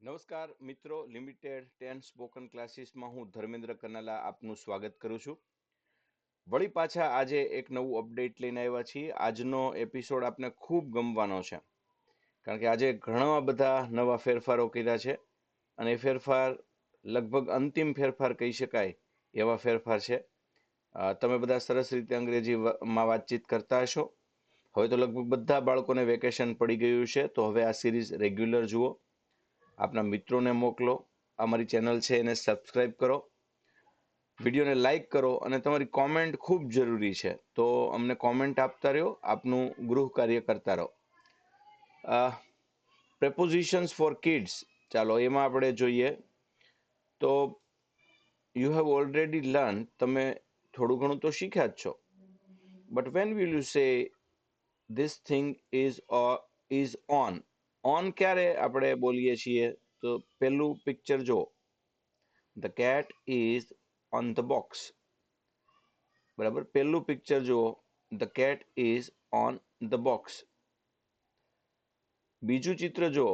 નમસ્કાર મિત્રો, limited 10 spoken ક્લાસીસમાં હું ધર્મેન્દ્ર કનાલા આપનું સ્વાગત કરું છું. વળી પાછા આજે એક નવું અપડેટ લઈને આવ્યા છીએ. આજનો એપિસોડ આપને ખૂબ ગમવાનો છે, કારણ કે આજે ઘણા બધા નવા ફેરફારો કર્યા છે અને એ ફેરફાર લગભગ અંતિમ ફેરફાર કહી શકાય એવા ફેરફાર છે. તમે બધા સરસ રીતે અંગ્રેજીમાં વાતચીત કરતા હશો. હવે તો લગભગ બધા બાળકોને વેકેશન પડી ગયું છે, તો હવે આ સિરીઝ રેગ્યુલર જુઓ, આપના મિત્રોને મોકલો, અમારી ચેનલ છે એને સબસ્ક્રાઇબ કરો, વિડીયોને લાઇક કરો અને તમારી કોમેન્ટ ખૂબ જરૂરી છે, તો અમને કોમેન્ટ આપતા રહ્યો, આપનું ગૃહ કાર્ય કરતા રહો. પ્રેપોઝિશન્સ ફોર કિડ્સ, ચાલો એમાં આપણે જોઈએ. તો યુ હેવ ઓલરેડી લર્ન, તમે થોડું ઘણું તો શીખ્યા જ છો. But when will you say this thing is on ક્યારે આપણે બોલીએ છીએ? તો પહેલું પિક્ચર જો, the cat is on the box. બરાબર, પહેલું પિક્ચર જુઓ, the cat is on the box. બીજું ચિત્ર જુઓ,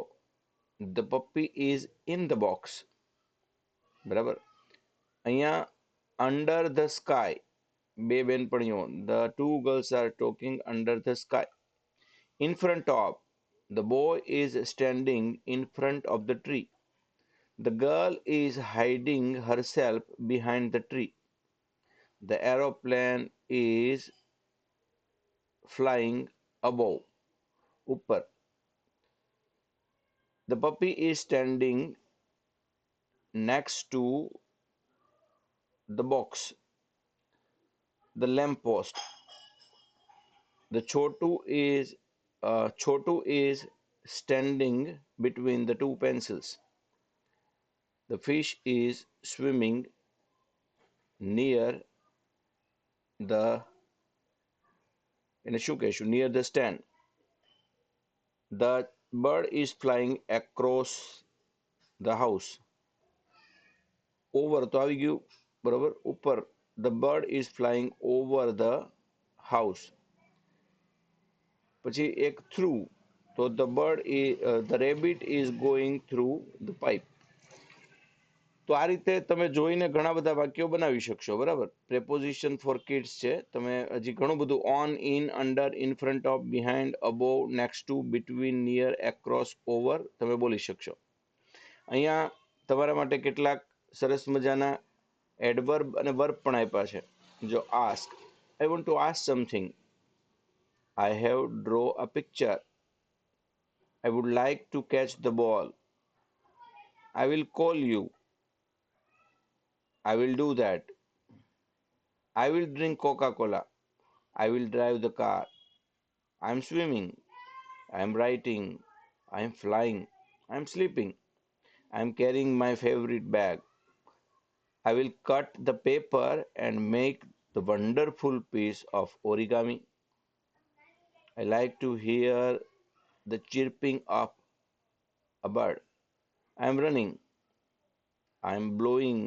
the puppy is in the box. બરાબર, અહીંયા અંડર ધ સ્કાય, બે બેનપણીઓ, the two girls are talking under the sky. In front of, the boy is standing in front of the tree. The girl is hiding herself behind the tree. The aeroplane is flying above. Upper. The puppy is standing next to the box. The lamppost. The Chotu is standing between the two pencils. The fish is swimming near the near the stand. The bird is flying across the house. Over તો આવી ગયું, બરોબર. ઉપર, the bird is flying over the house. પછી એક through, તો the rabbit is going through the pipe. તો આ રીતે તમે જોઈને ઘણા બધા વાક્યો બનાવી શકશો. બરાબર, પ્રેપોઝિશન ફોર કિડ્સ છે. તમે હજી ઘણું બધું on, in, under, in front of, behind, above, next to, between, near, across, over તમે બોલી શકશો. અહીંયા તમારા માટે કેટલાક સરસ મજાના એડવર્બ અને વર્બ પણ આપ્યા છે. જો ask, I want to ask something. I have draw a picture. I would like to catch the ball. I will call you. I will do that. I will drink Coca-Cola. I will drive the car. I am swimming. I am writing. I am flying. I am sleeping. I am carrying my favorite bag. I will cut the paper and make the wonderful piece of origami. I like to hear the chirping of a bird. I am running. I am blowing.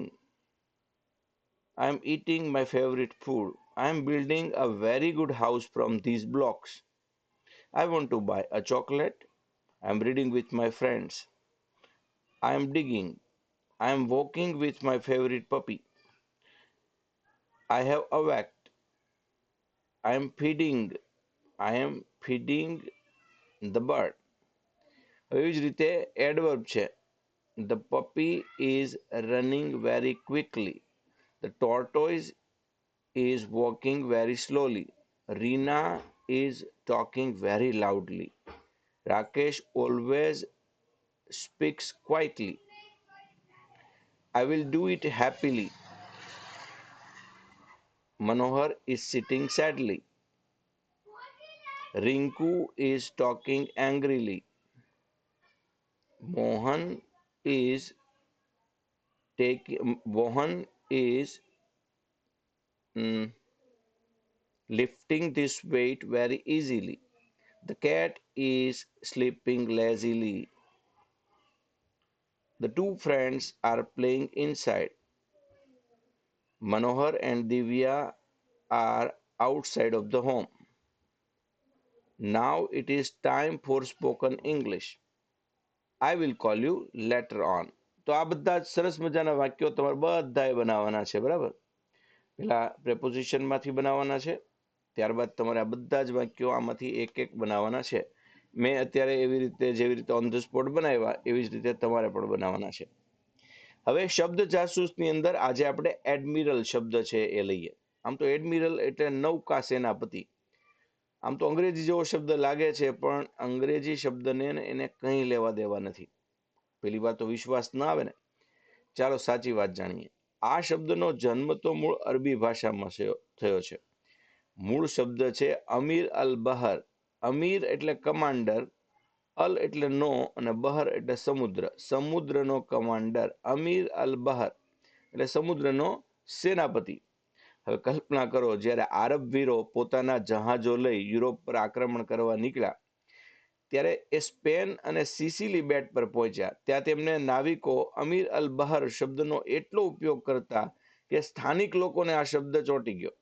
I am eating my favorite food. I am building a very good house from these blocks. I want to buy a chocolate. I am reading with my friends. I am digging. I am walking with my favorite puppy. I have awaked. I am feeding. I am feeding the bird. એવી જ રીતે adverb છે. The puppy is running very quickly. The tortoise is walking very slowly. Reena is talking very loudly. Rakesh always speaks quietly. I will do it happily. Manohar is sitting sadly. Rinku is talking angrily. Mohan is mm, lifting this weight very easily. The cat is sleeping lazily. The two friends are playing inside. Manohar and Divya are outside of the home. Now it is time for spoken English. I will call you letter on. તો આ બધા જ સરસ મજાના વાક્યો તમારે બધાએ બનાવવાના છે, બરાબર. પેલા પ્રેપોઝિશનમાંથી બનાવવાના છે, ત્યારબાદ તમારે આ બધા જ વાક્યો આમાંથી એક એક બનાવવાના છે. મેં અત્યારે એવી રીતે જેવી રીતે ઓન ધ સ્પોટ બનાવ્યા એવી જ રીતે તમારે પણ બનાવવાના છે. હવે શબ્દ જાસૂસની અંદર આજે આપણે એડમિરલ શબ્દ છે એ લઈએ. આમ તો એડમિરલ એટલે નૌકા સેનાપતિ. આમ તો અંગ્રેજી જેવો શબ્દ લાગે છે, પણ અંગ્રેજી શબ્દને એને કંઈ લેવા દેવા નથી. પેલી વાત તો વિશ્વાસ ના આવે ને. ચાલો સાચી વાત જાણીએ. આ શબ્દનો જન્મ તો મૂળ અરબી ભાષામાં થયો છે. મૂળ શબ્દ છે અમીર અલ બહર. અમીર એટલે કમાન્ડર, અલ એટલે નો અને બહર એટલે સમુદ્ર. સમુદ્રનો કમાન્ડર અમીર અલ બહર એટલે સમુદ્રનો સેનાપતિ. હવે કલ્પના કરો, જ્યારે આરબ વીરો પોતાના જહાજો લઈ યુરોપ પર આક્રમણ કરવા નીકળ્યા, ત્યારે એ સ્પેન અને સિસિલી બેટ પર પહોંચ્યા. ત્યાં તેમને નાવિકો અમીર અલ બહર શબ્દનો એટલો ઉપયોગ કરતા કે સ્થાનિક લોકોને આ શબ્દ ચોંટી ગયો.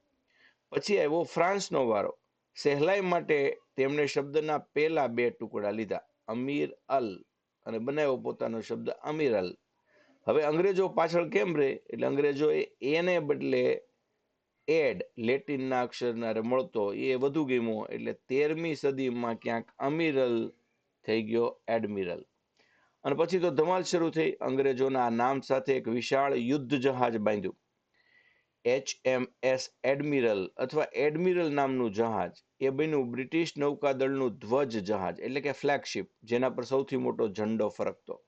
પછી આવ્યો ફ્રાન્સનો વારો. સહેલાઈ માટે તેમણે શબ્દના પહેલા બે ટુકડા લીધા, અમીર અલ, અને બનાવ્યો પોતાનો શબ્દ અમીર અલ. હવે અંગ્રેજો પાછળ કેમ રહે? એટલે અંગ્રેજોએ એને બદલે એડ લેટિનના અક્ષરના મળતો એ વધુ ગમ્યો, એટલે 13મી સદીમાં ક્યાંક અમીરલ થઈ ગયો એડમિરલ. અને પછી તો ધમાલ શરૂ થઈ. અંગ્રેજોના નામ સાથે એક વિશાળ યુદ્ધ જહાજ બાંધ્યું, HMS એડમિરલ અથવા એડમિરલ નામનું જહાજ. એ બન્યું બ્રિટિશ નૌકાદળનું ધ્વજ જહાજ, એટલે કે ફ્લેગશિપ, જેના પર સૌથી મોટો ઝંડો ફરકતો.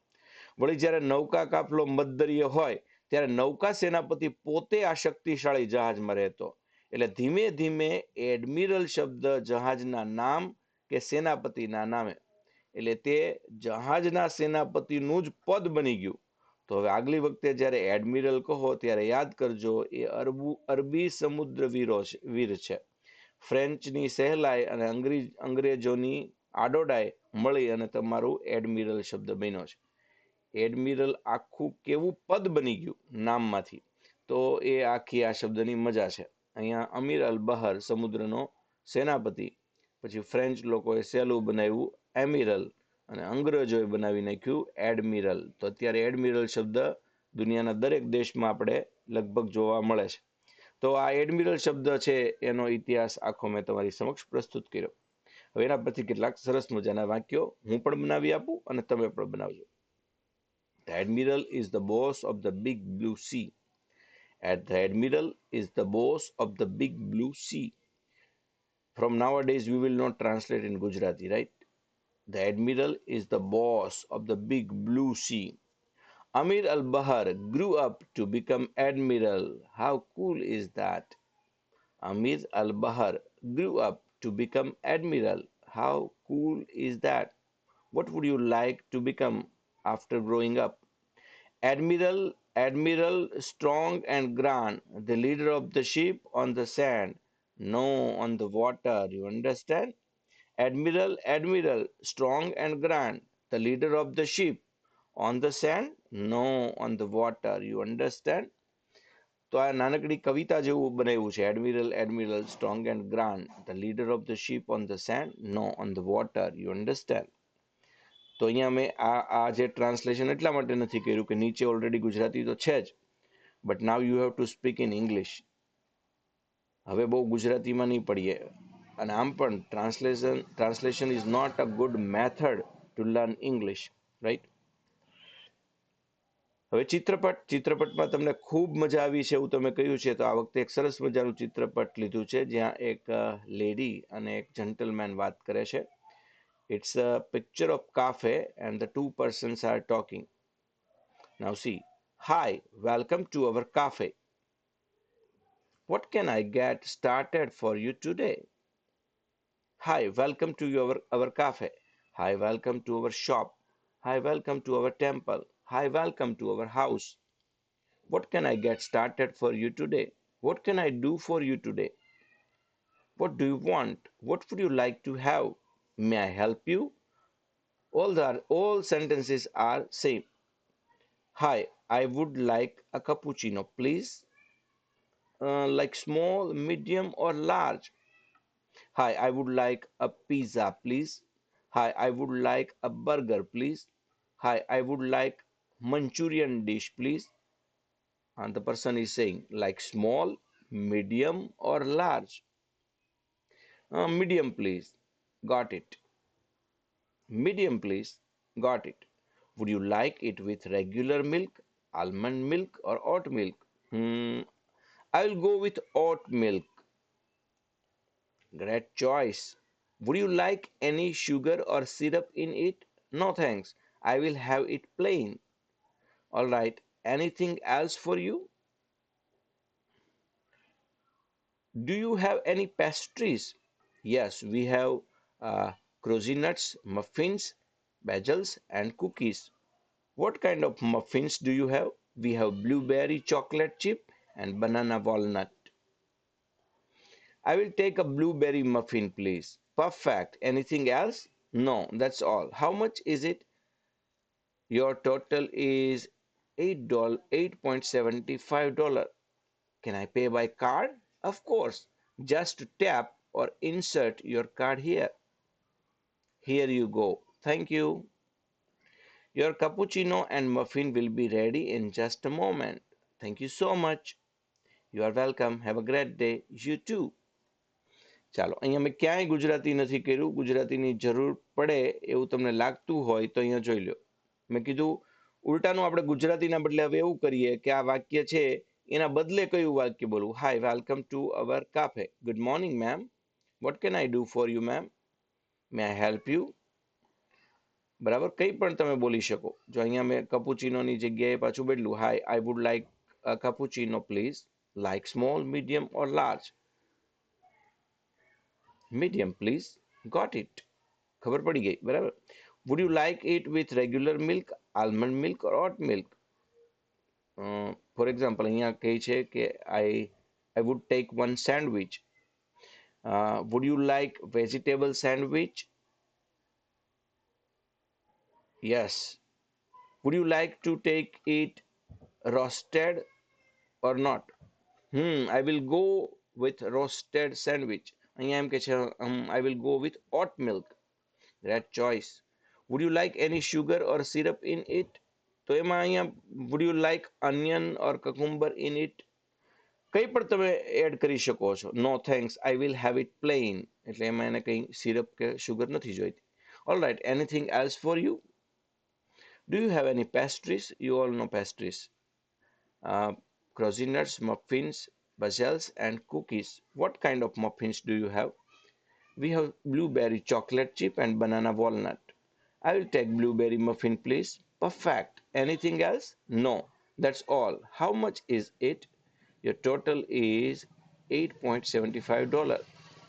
વળી જ્યારે નૌકા કાફલો મધદરિયે હોય ત્યારે નૌકા સેનાપતિ પોતે આ શક્તિશાળી જહાજમાં રહેતો. એટલે ધીમે ધીમે એડમિરલ શબ્દ જહાજના નામ કે સેનાપતિના નામે, એટલે તે જહાજના સેનાપતિનું જ પદ બની ગયું. તો હવે આગલી વખતે જ્યારે એડમિરલ કહો ત્યારે યાદ કરજો એ અરબી સમુદ્ર વીર છે. ફ્રેન્ચની સહેલાઈ અને અંગ્રેજોની આડોડાઈ મળી અને તમારું એડમિરલ શબ્દ બન્યો છે. એડમિરલ આખું કેવું પદ બની ગયું નામમાંથી. તો એ આખી આ શબ્દની મજા છે. અહીંયા અમીર અલ બહર સમુદ્રનો સેનાપતિ, પછી ફ્રેન્ચ લોકોએ સહેલું બનાવ્યું એમિરલ, અને અંગ્રેજોએ બનાવી નાખ્યું એડમિરલ. તો અત્યારે એડમિરલ શબ્દ દુનિયાના દરેક દેશમાં આપણે લગભગ જોવા મળે છે. તો આ એડમિરલ શબ્દ છે એનો ઇતિહાસ આખો મેં તમારી સમક્ષ પ્રસ્તુત કર્યો. હવે એના પરથી કેટલાક સરસ મજાના વાક્યો હું પણ બનાવી આપું અને તમે પણ બનાવજો. The admiral is the boss of the big blue sea. The admiral is the boss of the big blue sea. From nowadays we will not translate in Gujarati, right? The admiral is the boss of the big blue sea. Amir al-Bahar grew up to become admiral. How cool is that? Amir al-Bahar grew up to become admiral. How cool is that? What would you like to become after growing up? Admiral, strong and grand, the leader of the ship on the sand, no on the water, you understand? Admiral, strong and grand, the leader of the ship on the sand, no on the water, you understand? તો આ નાનકડી કવિતા જેવું બનાવ્યું છે. Admiral strong and grand, the leader of the ship on the sand, no on the water, you understand? તો અહીંયા મેં આ જે ટ્રાન્સલેશન એટલા માટે નથી કર્યું કે નીચે ઓલરેડી ગુજરાતી તો છે જ, but now you have to speak in English. હવે બહુ ગુજરાતીમાં નહીં પડીએ. અને આમ પણ translation is not a good method to learn English, right? હવે ચિત્રપટમાં તમને ખૂબ મજા આવી છે એવું તમે કહ્યું છે. તો આ વખતે એક સરસ મજાનું ચિત્રપટ લીધું છે જ્યાં એક લેડી અને એક જેન્ટલમેન વાત કરે છે. It's a picture of cafe and the two persons are talking. Now see, hi, welcome to our cafe. What can I get started for you today? Hi, welcome to our cafe. Hi, welcome to our shop. Hi, welcome to our temple. Hi, welcome to our house. What can I get started for you today? What can I do for you today? What do you want? What would you like to have? May I help you? All sentences are same. Hi, I would like a cappuccino, please. Like small, medium, or large. Hi, I would like a pizza, please. Hi, I would like a burger, please. Hi, I would like Manchurian dish, please. And the person is saying, like small, medium, or large. Medium, please. Got it. Medium, please. Got it. Would you like it with regular milk, almond milk, or oat milk? Hmm, I'll go with oat milk. Great choice. Would you like any sugar or syrup in it? No thanks. I will have it plain. All right. Anything else for you? Do you have any pastries? Yes, we have nuts, muffins, bagels, and cookies. What kind of muffins do you have? We have blueberry chocolate chip and banana walnut. I will take a blueberry muffin, please. Perfect. Anything else? No, that's all. How much is it? Your total is $8, $8.75. Can I pay by card? Of course. Just tap or insert your card here. Here you go. Thank you. Your cappuccino and muffin will be ready in just a moment. Thank you so much. You are welcome. Have a great day. You too. ચાલો અહીંયા મેં ક્યાંય ગુજરાતી નથી કર્યું. ગુજરાતીની જરૂર પડે એવું તમને લાગતું હોય તો અહીંયા જોઈ લો. મેં કીધું ઉલટાનું આપણે ગુજરાતીના બદલે હવે એવું કરીએ કે આ વાક્ય છે એના બદલે કયું વાક્ય બોલવું. Hi welcome to our cafe. Good morning ma'am. What can I do for you ma'am? May I help you? બરાબર, કંઈ પણ તમે બોલી શકો. જો અહીંયા મેં કપુચીનોની જગ્યાએ પાછું બદલું. Hi, I would like a cappuccino please. Like small, medium or large? Medium please. Got it. ખબર પડી ગઈ, બરાબર. Would you like it with regular milk, almond milk or oat milk? For example અહીંયા કહે છે કે I would take one sandwich. Would you like vegetable sandwich? Yes. Would you like to take it roasted or not? I will go with roasted sandwich. અહીંયા એમ કે છે I will go with oat milk. Great choice. Would you like any sugar or syrup in it? તો એમાં અહીંયા would you like onion or cucumber in it? કંઈ પણ તમે add કરી શકો છો. No thanks, I will have it plain. એટલે એમાં એને કંઈ સિરપ કે સુગર નથી જોઈતી. All right, anything else for you? Do you have any pastries? You all know pastries. Uh, Croissants, muffins, bazels, and cookies. What kind of muffins do you have? We have blueberry chocolate chip and banana walnut. I will take blueberry muffin, please. Perfect. Anything else? No. That's all. How much is it? Your total is $8.75.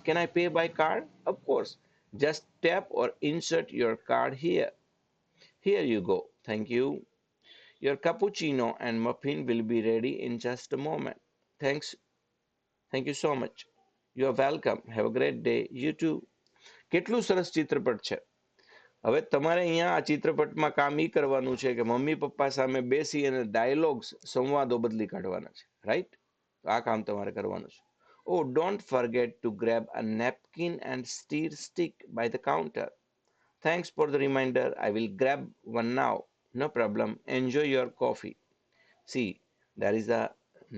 Can I pay by card? Of course. Just tap or insert your card here. Here you go. Thank you. Your cappuccino and muffin will be ready in just a moment. Thanks. Thank you so much. You are welcome. Have a great day. You too. કેટલું સરસ ચિત્રપટ છે. હવે તમારે અહીંયા આ ચિત્રપટમાં કામ ઈ કરવાનું છે કે મમ્મી પપ્પા સામે બેસી અને ડાયલોગ્સ સંવાદો બદલી કાઢવાના છે, રાઈટ? આ કામ તમારે કરવાનું છે. Oh, don't forget to grab a napkin and stir stick by the counter. Thanks for the reminder. I will grab one now. No problem. Enjoy your coffee. See, there is a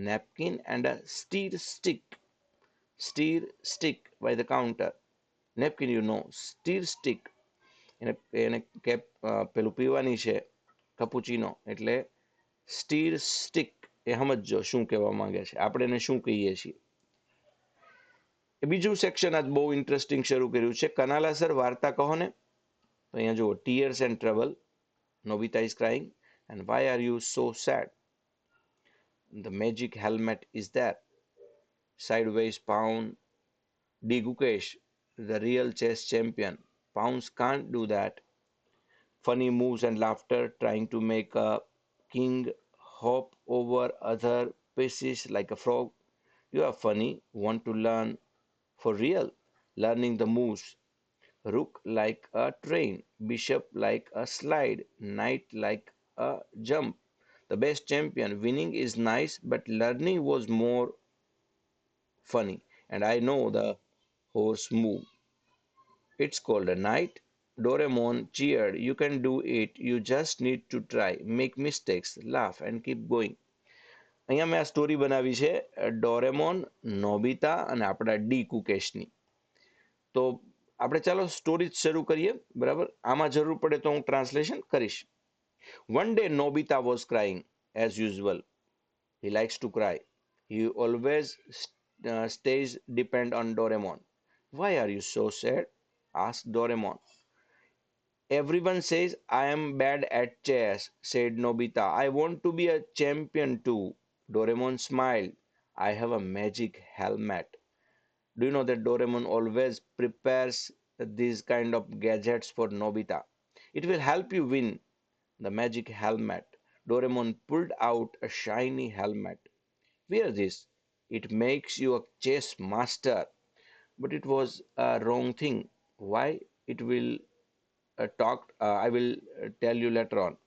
napkin and a stir stick. Stir stick by the counter. Napkin, you know. Stir stick. એને એને cap પેલું પીવાની છે કપુચીનો એટલે stir stick. એ સમજો શું કહેવા માંગે છે, આપણે એને શું કહીએ છીએ. એ બીજું સેક્શન આજ બહુ ઇન્ટરેસ્ટિંગ શરૂ કર્યું છે. કનાલા સર વાર્તા કહો ને. તો અહીંયા જુઓ, tears and trouble. Nobita is crying and why are you so sad? The magic helmet is there. Sideways pound. D. Gukesh, the real chess champion. Pounds can't do that. Funny moves and laughter, trying to make a king hop over other pieces like a frog. You are funny. Want to learn for real? Learning the moves. Rook like a train, bishop like a slide, knight like a jump. The best champion. Winning is nice, but learning was more funny. And I know the horse move. It's called a knight. Doraemon cheered, You can do it. You just need to try. Make mistakes, laugh, and keep going. અહીંયા મેં આ story બનાવી છે Doraemon, નોબિતા અને આપણા D કુકેશની. તો આપણે ચાલો સ્ટોરી શરૂ કરીએ. બરાબર, આમાં જરૂર પડે તો હું ટ્રાન્સલેશન કરીશ. One day Nobita was crying as usual. He likes to cry. He always stays depend on Doraemon. Why are you so sad? Asked Doraemon. Everyone says I am bad at chess, said Nobita. I want to be a champion too. Doraemon smiled. I have a magic helmet. Do you know that Doraemon always prepares these kind of gadgets for Nobita? It will help you win. The magic helmet. Doraemon pulled out a shiny helmet. Wear this. It makes you a chess master. But it was a wrong thing. Why? It will I will tell you later on.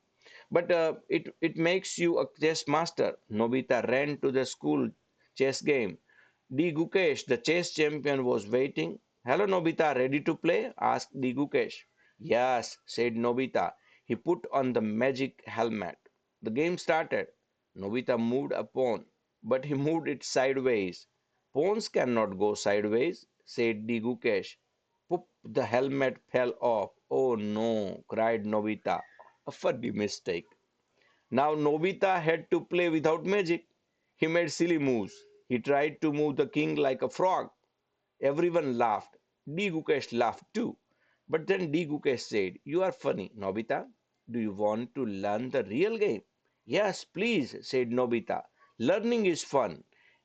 But it makes you a chess master. Nobita ran to the school chess game. D. Gukesh, the chess champion, was waiting. Hello, Nobita, ready to play? Asked D. Gukesh. Yes, said Nobita. He put on the magic helmet. The game started. Nobita moved a pawn, but he moved it sideways. Pawns cannot go sideways, said D. Gukesh. Poop, the helmet fell off. Oh no, cried Nobita. A funny mistake. Now Nobita had to play without magic. He made silly moves. He tried to move the king like a frog. Everyone laughed. D. Gukesh laughed too. But then D. Gukesh said, You are funny, Nobita. Do you want to learn the real game? Yes, please, said Nobita. Learning is fun.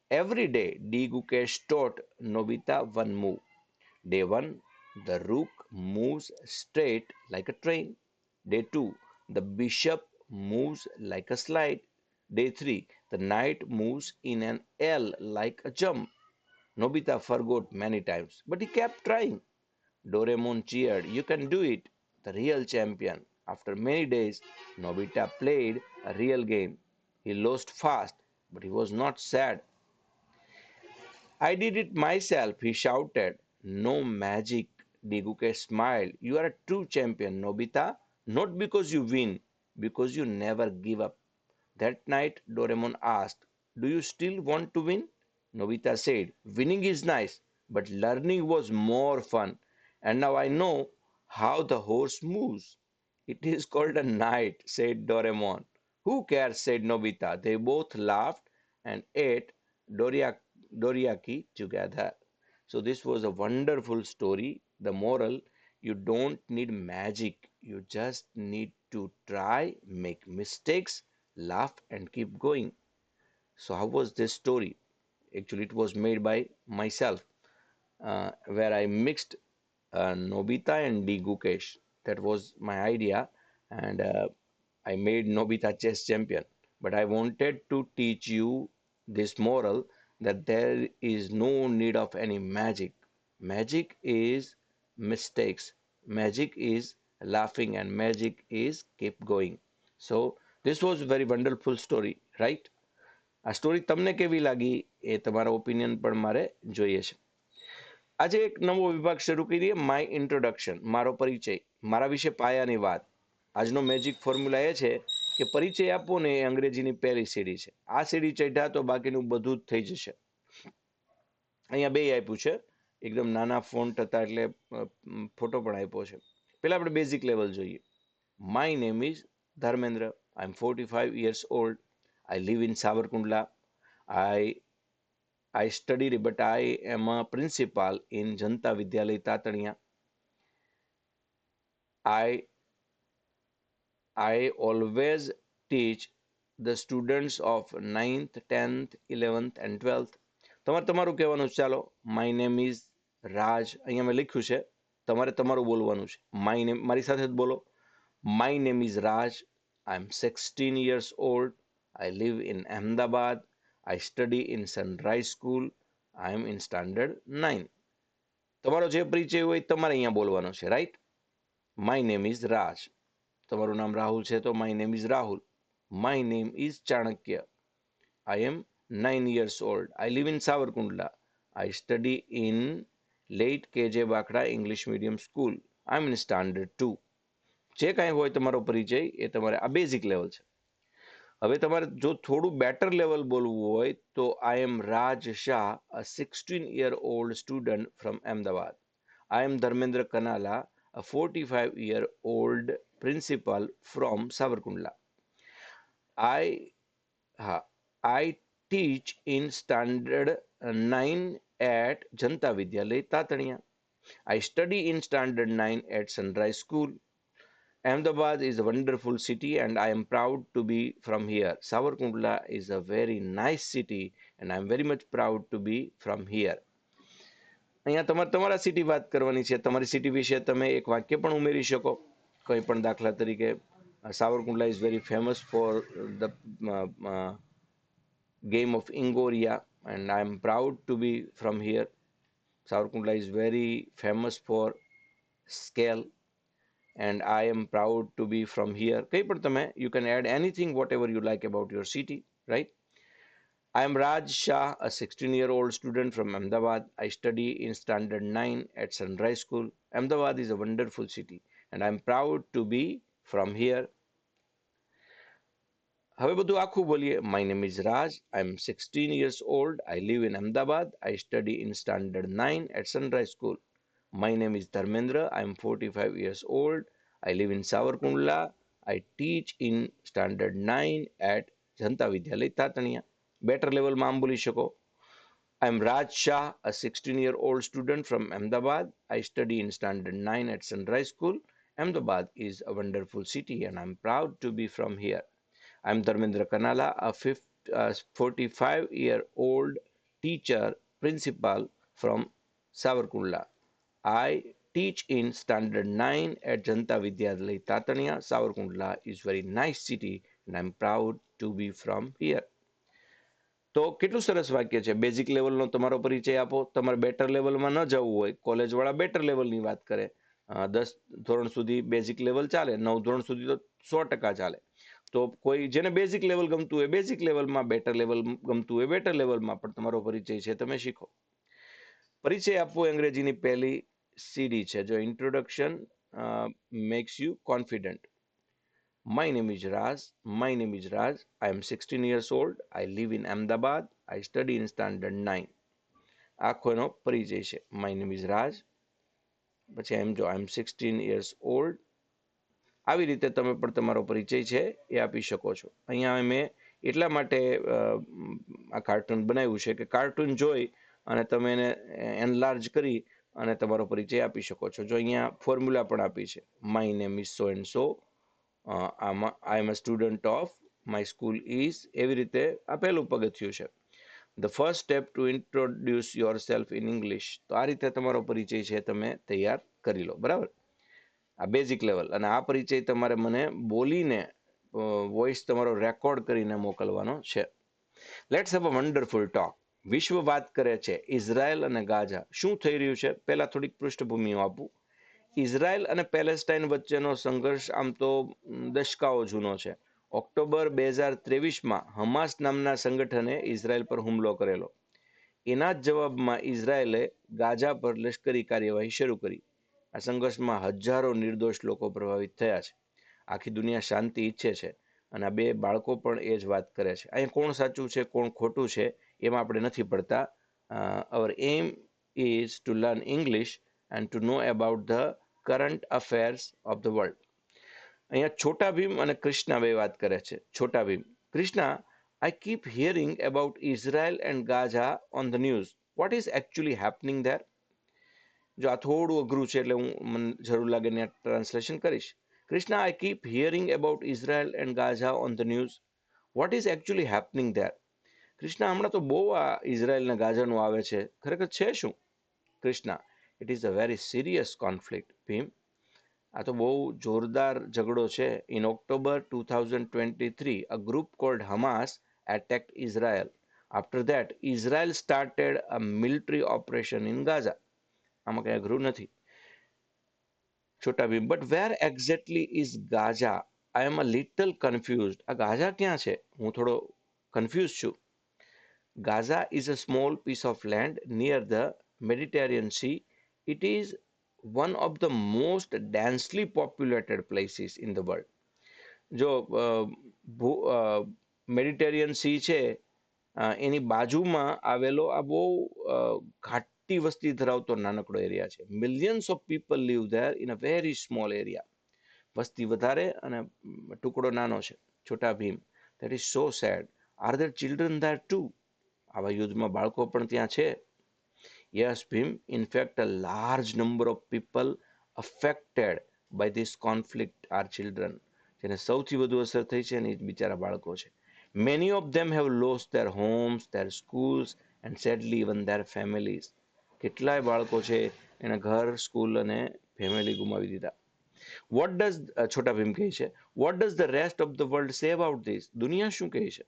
Every day, D. Gukesh taught Nobita one move. Day 1, the rook moves straight like a train. Day 2, the bishop moves like a slide. Day 3, the knight moves in an L like a jump. Nobita forgot many times, but he kept trying. Doraemon cheered, You can do it, the real champion. After many days, Nobita played a real game. He lost fast, but he was not sad. I did it myself, he shouted. No magic. Diguke smiled. You are a true champion, Nobita. Not because you win, because you never give up. That night, Doraemon asked, Do you still want to win? Nobita said, Winning is nice, but learning was more fun. And now I know how the horse moves. It is called a knight, said Doraemon. Who cares, said Nobita. They both laughed and ate doria- doriyaki together. So, this was a wonderful story. The moral you don't need magic, you just need to try, make mistakes, laugh, and keep going. So, how was this story? Actually, it was made by myself, where I mixed Nobita and D. Gukesh. That was my idea, and I made Nobita chess champion. But I wanted to teach you this moral that there is no need of any magic. Magic is mistakes. Magic is laughing, and magic is keep going. So this was a very wonderful story, right? આ story તમને કેવી લાગી એ તમારા opinion પણ મારે જોઈએ છે. આજે એક નવો વિભાગ શરૂ કરીએ, માય ઇન્ટ્રોડક્શન, મારો પરિચય, મારા વિશે પાયાની વાત. આજનો મેજિક ફોર્મ્યુલા એ છે કે પરિચય આપવો ને એ અંગ્રેજીની પહેલી સીડી છે. આ સીડી ચઢ્યા તો બાકીનું બધું જ થઈ જશે. અહીંયા બે આપ્યું છે, એકદમ નાના ફોન્ટ હતા એટલે ફોટો પણ આપ્યો છે. પહેલા આપણે બેઝિક લેવલ જોઈએ. My name is Dharmendra. I am 45 years old. I live in Savarkundla. I I studied, but I am a principal in Janta Vidyalay Tataniya. I I always teach the students of ninth, 10th, 11th and 12th. તમારે તમારું કહેવાનું છે. ચાલો, my name is રાજ. અહીંયા મેં લખ્યું છે, તમારે તમારું બોલવાનું છે. માય નેમ મારી સાથે જ બોલો. My name is Raj. I am 16 years old. I live in Ahmedabad. I study in Sunrise School. I am in standard 9. તમારો જે પરિચય હોય તમારે અહીંયા બોલવાનો છે, રાઈટ? માય નેમ ઇઝ રાજ. તમારું નામ રાહુલ છે તો my name is Rahul. My name is Chanakya. I am 9 years old. I live in Savarkundla. I study in late KJ Bakra English Medium School. I am in standard 2. જે કાંઈ હોય તમારો પરિચય એ તમારે આ બેઝિક લેવલ છે. હવે તમારે જો થોડું બેટર લેવલ બોલવું હોય તો આઈ એમ રાજ શાહ, અ 16-year-old student from Ahmedabad. I am Dharmendra Kanala, a 45-year-old principal from Savarkundla. I ha, I teach in standard 9 at Janta Vidyalay Tataniya. I study in standard 9 at Sunrise School. Ahmedabad is a wonderful city and I am proud to be from here. Savarkundla is a very nice city and I am very much proud to be from here. અહીંયા તમારે તમારા city વાત કરવાની છે. તમારી city વિશે તમે એક વાક્ય પણ ઉમેરી શકો. કોઈ પણ દાખલા તરીકે Savarkundla is very famous for the game of Ingoria and I am proud to be from here. Savarkundla is very famous for scale and I am proud to be from here. કઈ પણ તમે you can add anything whatever you like about your city, right? I am Raj Shah, a 16-year-old student from Ahmedabad. I study in standard 9 at Sunrise School. Ahmedabad is a wonderful city and I am proud to be from here. હવે બધું આખું બોલીએ. My name is Raj. I am 16 years old. I live in Ahmedabad. I study in standard 9 at Sunrise School. My name is Dharmendra. I am 45 years old. I live in Savarkundla. I teach in standard 9 at Janta Vidyalay Tataniya. Better level માં આમ બોલી શકો. I am Raj Shah, a 16-year-old student from Ahmedabad. I study in standard 9 at Sunrise School. Ahmedabad is a wonderful city and I am proud to be from here. I am Dharmendra Kanala, a 45-year-old teacher, principal from Savarkundla. I teach in standard 9 at Janta Vidyalay Tataniya. Savarkundla is very nice city and I am proud to be from here. તો કેટલું સરસ વાક્ય છે. Basic લેવલનો તમારો પરિચય આપો. તમારે બેટર લેવલમાં ન જવું હોય, કોલેજ વાળા બેટર લેવલની વાત કરે. 10 ધોરણ સુધી બેઝિક લેવલ ચાલે, 9 ધોરણ સુધી તો 100% ચાલે. તો કોઈ જેને બેઝિક લેવલ ગમતું હોય બેઝિક લેવલમાં, બેટર લેવલ ગમતું હોય બેટર લેવલમાં પણ તમારો પરિચય છે તમે શીખો. પરિચય આપવો અંગ્રેજીની પહેલી સીડી છે. જો introduction makes you confident. My name is Raj. My name is Raj. I am 16 years old. I live in Ahmedabad. I study in standard 9. આખો એનો પરિચય છે. My name is Raj. પછી I am 16 years old. આવી રીતે તમે પણ તમારો પરિચય છે એ આપી શકો છો. અહીંયા મેં એટલા માટે આ કાર્ટૂન બનાવ્યું છે કે કાર્ટૂન જોઈ અને તમે એને એનલાર્જ કરી અને તમારો પરિચય આપી શકો છો. જો અહીંયા ફોર્મ્યુલા પણ આપી છે. My name is so and so, I am a student of, my school is, એવી રીતે આ પહેલું પગથિયું છે. The first step to introduce yourself in English. તો આ રીતે તમારો પરિચય છે તમે તૈયાર કરી લો. બરાબર, આ બેઝિક લેવલ. અને આ પરિચય તમારે મને બોલીને વોઇસ તમારો રેકોર્ડ કરીને મોકલવાનો છે. Let's have a wonderful talk. વિશ્વ વાત કરે છે ઇઝરાયલ અને ગાઝા. શું થઈ રહ્યું છે પહેલા થોડીક પૃષ્ઠભૂમિ આપું. ઇઝરાયલ અને પેલેસ્ટાઇન વચ્ચેનો સંઘર્ષ આમ તો દશકાઓ જૂનો છે. ઓક્ટોબર 2023માં હમાસ નામના સંગઠને ઇઝરાયલ પર હુમલો કરેલો. એના જ જવાબમાં ઇઝરાયલે ગાઝા પર લશ્કરી કાર્યવાહી શરૂ કરી. આ સંઘર્ષમાં હજારો નિર્દોષ લોકો પ્રભાવિત થયા છે. આખી દુનિયા શાંતિ ઈચ્છે છે અને આ બે બાળકો પણ એ જ વાત કરે છે. અહીંયા કોણ સાચું છે કોણ ખોટું છે એમાં આપણે નથી પડતા. Our aim is to learn English and to know about the current affairs of the world. અહીંયા છોટા ભીમ અને કૃષ્ણા બે વાત કરે છે. Chhota Bhim, Krishna, I keep hearing about Israel and Gaza on the news. What is actually happening there? જો આ થોડું અઘરું છે એટલે હું મને જરૂર લાગે ને ટ્રાન્સલેશન કરીશ. Krishna, I keep hearing about Israel and Gaza on the news. What is actually happening there? Krishna, હમણાં તો બહુ આ ઇઝરાયલ ને ગાઝાનું આવે છે, ખરેખર છે શું? Krishna, it is a very serious conflict. Bhim, આ તો બહુ જોરદાર ઝઘડો છે. In October 2023, a group called Hamas attacked Israel. After that, Israel started a military operation in Gaza. આમાં કઈ અઘરું નથી. Chhota Bheem, but where exactly is Gaza? I am a little confused. આ ગાઝા ક્યાં છે? હું થોડો કન્ફ્યુઝ છું. Gaza is a small piece of land near the Mediterranean Sea. It is one of the most densely populated places in the world. જો Mediterranean C છે એની બાજુમાં આવેલો આ બહુ ઘાટી વસ્તી ધરાવતો નાનકડો એરિયા છે. Millions of people live there in a very small area. વસ્તી વધારે અને ટુકડો નાનો છે. Chhota Bheem, that is so sad. Are there children there too? આવા યુદ્ધમાં બાળકો પણ ત્યાં છે. Yes, Bhim. In fact, a large number of people affected by this conflict are children. જેને સૌથી વધુ અસર થઈ છે ને એ બિચારા બાળકો છે. Many of them have lost their homes, their schools, and sadly even their families. કેટલાય બાળકો છે એના ઘર, સ્કૂલ અને ફેમિલી ગુમાવી દીધા. What does છોટા ભીમ કહે છે, what does the rest of the world say about this? દુનિયા શું કહે છે?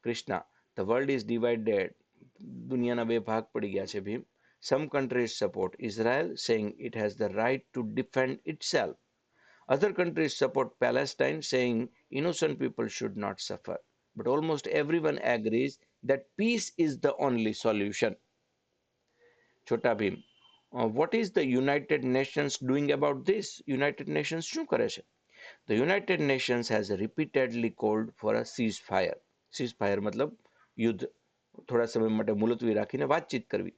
Krishna, the world is divided. દુનિયાના બે ભાગ પડી ગયા છે Bhim. Some countries support Israel, saying it has the right to defend itself. Other countries support Palestine, saying innocent people should not suffer. But almost everyone agrees that peace is the only solution. Chota Bhim, what is the United Nations doing about this? United Nations શું કરે છે? The United Nations has repeatedly called for a ceasefire. Ceasefire मतलब યુદ્ધ થોડા સમય માટે મુલતવી રાખીને વાતચીત કરવી.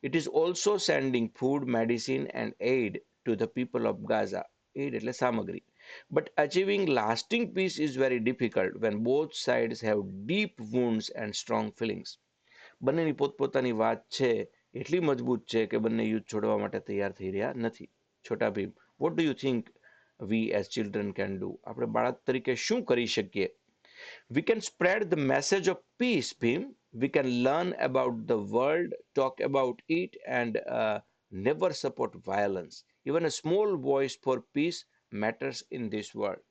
It is also sending food, medicine and aid to the people of Gaza. Aid એટલે સામગ્રી. But achieving lasting peace is very difficult when both sides have deep wounds and strong feelings. બંનેની પોતપોતાની વાત છે એટલી મજબૂત છે કે બંને યુદ્ધ છોડવા માટે તૈયાર થઈ રહ્યા નથી. Chhota Bheem, what do you think we as children can do? આપણે બાળક તરીકે શું કરી શકીએ? We can spread the message of peace, Bhim. We can learn about the world, talk about it, and never support violence. Even a small voice for peace matters in this world.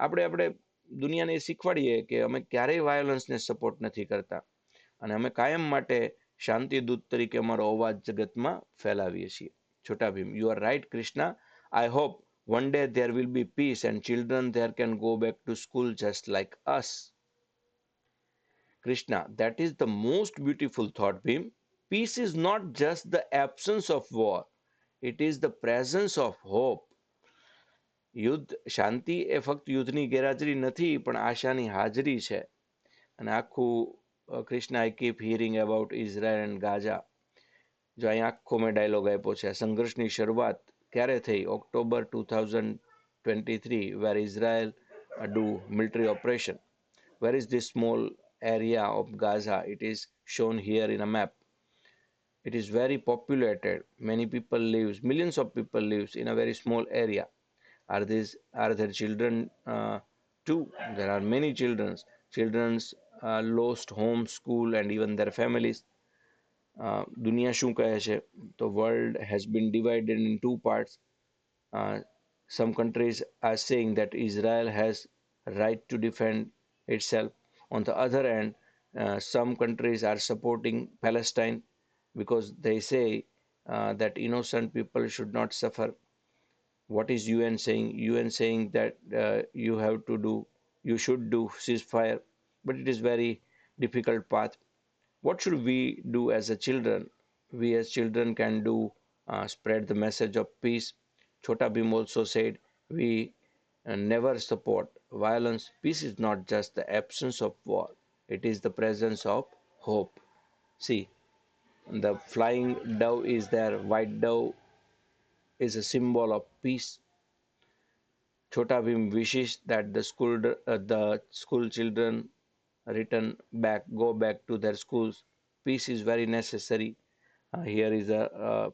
આપણે દુનિયાને શીખવાડીએ કે અમે ક્યારેય વાયોલન્સને support નથી કરતા અને અમે કાયમ માટે શાંતિ દૂત તરીકે અમારો અવાજ જગતમાં ફેલાવીએ છીએ. Chhota Bheem, you are right Krishna. I hope one day there will be peace and children there can go back to school just like us. Krishna, that is the most beautiful thought, Bhim. Peace is not just the absence of war, it is the presence of hope. યુદ્ધ શાંતિ એ ફક્ત યુદ્ધની ગેરહાજરી નથી પણ આશાની હાજરી છે. અને આખું કૃષ્ણ, આઈ keep hearing about Israel and Gaza. જો અહીં આખો મેં ડાયલોગ આપ્યો છે. સંઘર્ષની શરૂઆત ક્યારે થઈ? October 2023, where Israel do military operation. Where is this small area of Gaza? It is shown here in a map. It is very populated. Many people lives, millions of people lives in a very small area. Are there children too? There are many children. Children's lost home, school, and even their families. દુનિયા શું કહે છે? The world has been divided in two parts. Uh, some countries are saying that Israel has right to defend itself. On the other hand, some countries are supporting Palestine because they say that innocent people should not suffer. What is UN saying? UN saying that you should do ceasefire, but it is very difficult path. What should we do as a children? We as children can do spread the message of peace. Chota Bhim also said we never support violence. Peace is not just the absence of war, it is the presence of hope. See, the flying dove is there. White dove is a symbol of peace. Chota Bhim wishes that the school children return back, go back to their schools. Peace is very necessary. Here is a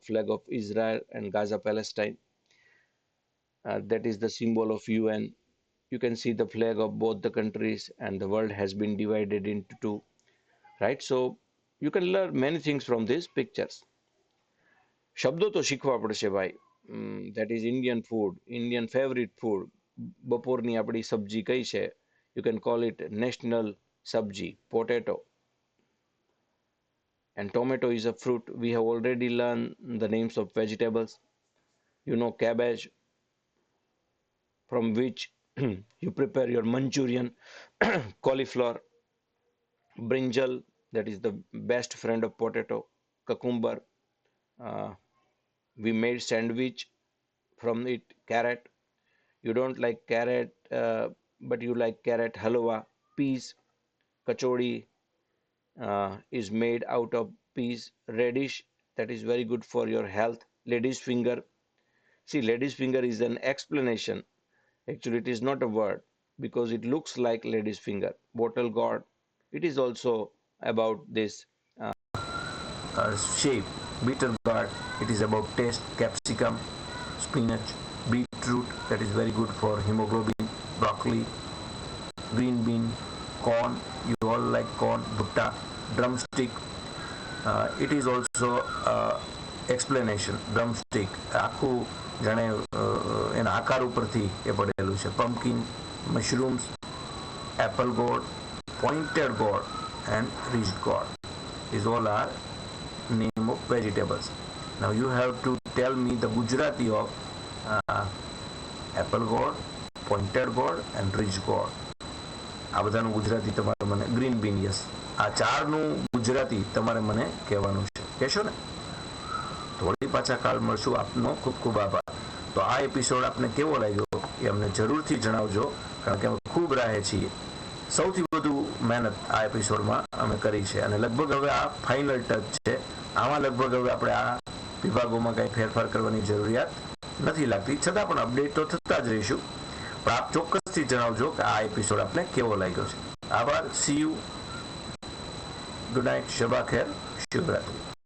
flag of Israel and Gaza, Palestine. That is the symbol of UN. You can see the flag of both the countries, and the world has been divided into two. Right? So you can learn many things from these pictures. શબ્દો તો શીખવા પડશે ભાઈ. That is Indian food, Indian favorite food. બપોરની આપણી સબ્જી કઈ છે? You can call it national sabji, potato. And tomato is a fruit. We have already learned the names of vegetables. You know cabbage, from which you prepare your Manchurian, cauliflower, brinjal, that is the best friend of potato, cucumber, uh, We made sandwich from it. Carrot. You don't like carrot, but you like carrot halwa. Peas. Kachori is made out of peas. Radish. That is very good for your health. Lady's finger. See, lady's finger is an explanation. Actually, it is not a word because it looks like lady's finger. Bottle gourd. It is also about this shape. Bitter gourd. It is about taste. Capsicum, spinach, beetroot. That is very good for hemoglobin. Broccoli, green bean, corn. You all like corn. Butta, drumstick. It is also explanation. Drumstick. આખું જાણે એના આકાર ઉપરથી એ પડેલું છે. Pumpkin, mushrooms, apple gourd, pointed gourd, and ridged gourd. These all are name of vegetables. Now you have to tell me the Gujarati of apple gourd, pointed gourd, and ridged gourd. આ બધાનું ગુજરાતી તમારે મને green બીન yes આ ચારનું ગુજરાતી તમારે મને કહેવાનું છે. કહેશો ને? થોડી પાછા કાલ મળશું. આપનો ખૂબ ખૂબ આભાર. તો આ એપિસોડ આપને કેવો લાગ્યો એ અમને જરૂરથી જણાવજો, કારણ કે અમે ખૂબ રાહે છીએ. સૌથી વધુ મહેનત આ એપિસોડમાં અમે કરી છે અને લગભગ હવે આ ફાઇનલ ટચ છે. આમાં લગભગ હવે આપણે આ વિભાગોમાં કંઈ ફેરફાર કરવાની જરૂરિયાત નથી લાગતી. છતાં પણ અપડેટ તો થતા જ રહીશું. પણ આપ ચોક્કસથી જણાવજો કે આ એપિસોડ આપને કેવો લાગ્યો છે. આભાર. See you. Good night. શબા ખેર. શુભરાત્રી.